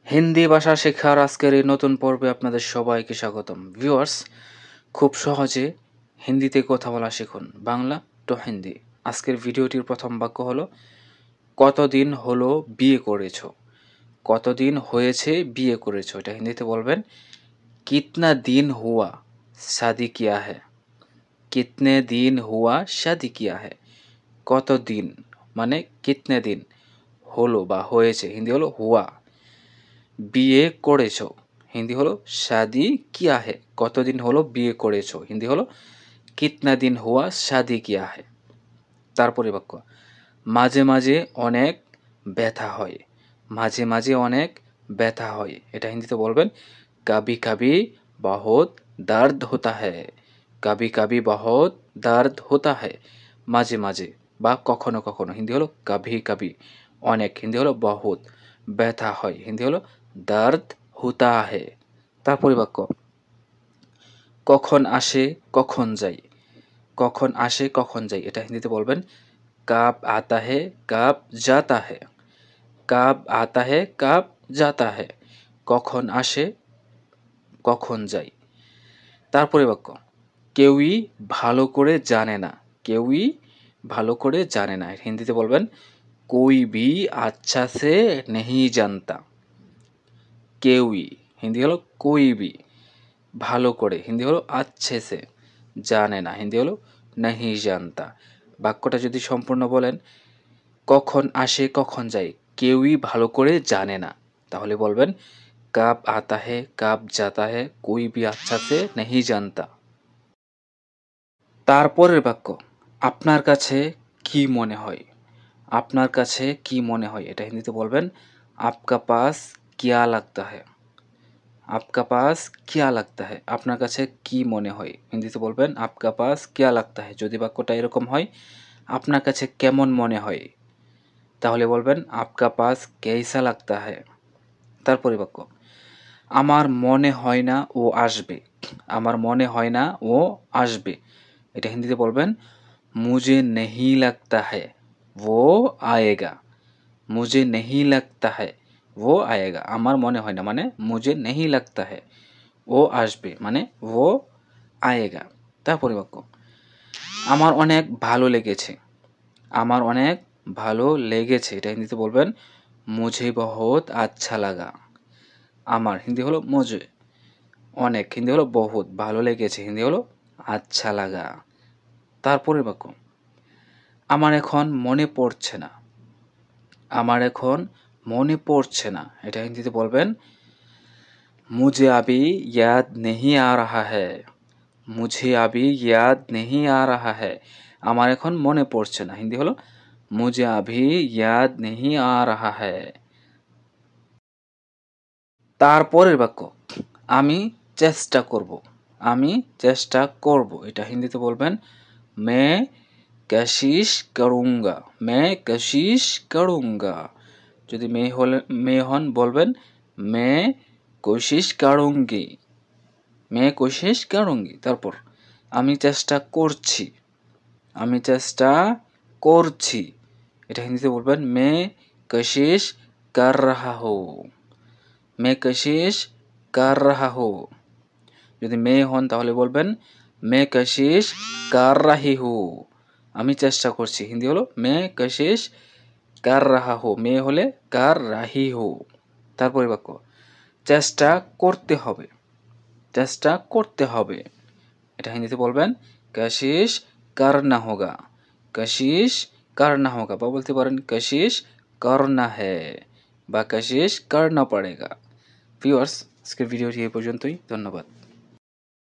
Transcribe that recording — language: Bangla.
হিন্দি ভাষা শেখার আজকের এই নতুন পর্বে আপনাদের সবাইকে স্বাগতম। ভিউয়ার্স, খুব সহজে হিন্দিতে কথা বলা শিখুন, বাংলা টু হিন্দি। আজকের ভিডিওটির প্রথম বাক্য হলো, কতদিন হলো বিয়ে করেছো। কতদিন হয়েছে বিয়ে করেছো, এটা হিন্দিতে বলবেন কিতনা দিন হুয়া শাদি কিয়া হ্যায়। কিতনে দিন হুয়া শাদি কিয়া হ্যায়। কতদিন মানে কিতনে দিন, হলো বা হয়েছে হিন্দি হলো হুয়া। বিয়ে করেছো হিন্দি হলো শাদি কিয়া হে। কতদিন হলো বিয়ে করেছো হিন্দি হলো কিতনা দিন হুয়া শাদি কিয়া হে। তারপরে বাক্য, মাঝে মাঝে অনেক ব্যথা হয়। মাঝে মাঝে অনেক ব্যথা হয়, এটা হিন্দিতে বলবেন কাবি কাবি বহুত দর্দ হোতা হ্যায়। কাবি কাবি বহুত দর্দ হোতা হ্যায়। মাঝে মাঝে বা কখনো কখনো হিন্দি হলো কাভি কাভি। অনেক হিন্দি হলো বহুত। ব্যথা হয় হিন্দি হলো দর্দ হোতা হ্যায়। তারপরে বাক্য, কখন আসে কখন যাই। কখন আসে কখন যাই, এটা হিন্দিতে বলবেন কাব আতা হে কাব জাতা হে। কাব আতা হে কাব জাতা হে। কখন আসে কখন যাই। তারপরে বাক্য, কেউই ভালো করে জানে না। কেউই ভালো করে জানে না, হিন্দিতে বলবেন কোই ভি আচ্ছা সে নেহি জানতা। কেউই হিন্দি হলো কোই ভি, ভালো করে হিন্দি হলো আচ্ছে সে, জানে না হিন্দি হলো নেহি জানতা। বাক্যটা যদি সম্পূর্ণ বলেন, কখন আসে কখন যায়, কেউই ভালো করে জানে না, তাহলে বলবেন কাব আতা হে কাব জাতা হে কোই ভি আচ্ছা সে নেহি জানতা। তারপরের বাক্য, আপনার কাছে কি মনে হয়। আপনার কাছে কি মনে হয়, এটা হিন্দিতে বলবেন আপকা পাস কিয়া লাগতা হ্যায়। আপকা পাস কিয়া লাগতা হ্যায়। আপনার কাছে কি মনে হয়, হিন্দিতে বলবেন আপকা পাস কিয়া লাগতা হ্যায়। যদি বাক্যটা এরকম হয় আপনার কাছে কেমন মনে হয়, তাহলে বলবেন আপকা পাস কেইসা লাগতা হ্যায়। তারপরে বাক্য, আমার মনে হয় না ও আসবে। আমার মনে হয় না ও আসবে, এটা হিন্দিতে বলবেন মুঝে নেহি লাগতা হ্যায় वो आएगा। मुझे नहीं लगता है वो आएगा। আমার মনে হয় না মানে मुझे नहीं लगता है, ও আসবে মানে वो आएगा। তারপরে বাক্য, আমার অনেক ভালো লেগেছে। আমার অনেক ভালো লেগেছে, এটা হিন্দিতে বলবেন मुझे बहुत अच्छा लगा। আমার হিন্দি হলো मुझे, অনেক হিন্দি হলো বহুত, ভালো লেগেছে হিন্দি হলো আচ্ছা লাগা। তারপরে বাক্য, আমার এখন মনে পড়ছে না। আমার এখন মনে পড়ছে না, এটা হিন্দিতে বলবেন मुझे अभी याद नहीं आ रहा है। मुझे अभी याद नहीं आ रहा है। আমার এখন মনে পড়ছে না হিন্দি হলো मुझे अभी याद नहीं आ रहा है। তারপরের বাক্য, আমি চেষ্টা করব। আমি চেষ্টা করব, এটা হিন্দিতে বলবেন मैं कोशिश करूँगा। मैं कोशिश करूँगा। যদি মেয়ে হন বলবেন मैं कोशिश करूँगी। मैं कोशिश करूँगी। তারপর আমি চেষ্টা করছি। আমি চেষ্টা করছি, এটা হিন্দিতে বলবেন मैं कोशिश कर रहा हूँ। मैं कोशिश कर रहा हूँ। যদি মেয়ে হন তাহলে বলবেন मैं कोशिश कर रही हूँ। আমি চেষ্টা করছি হিন্দি হলো मैं कोशिश कर रहा हूँ। মেয়ে হলে कर रही हूँ। তারপরে বাক্য, চেষ্টা করতে হবে। চেষ্টা করতে হবে, এটা হিন্দিতে বলবেন कोशिश करना होगा। कोशिश करना होगा বা বলতে পারেন कोशिश करना है বা कोशिश करना पड़ेगा। ভিউয়ার্স, আজকের ভিডিওটি এই পর্যন্তই। ধন্যবাদ।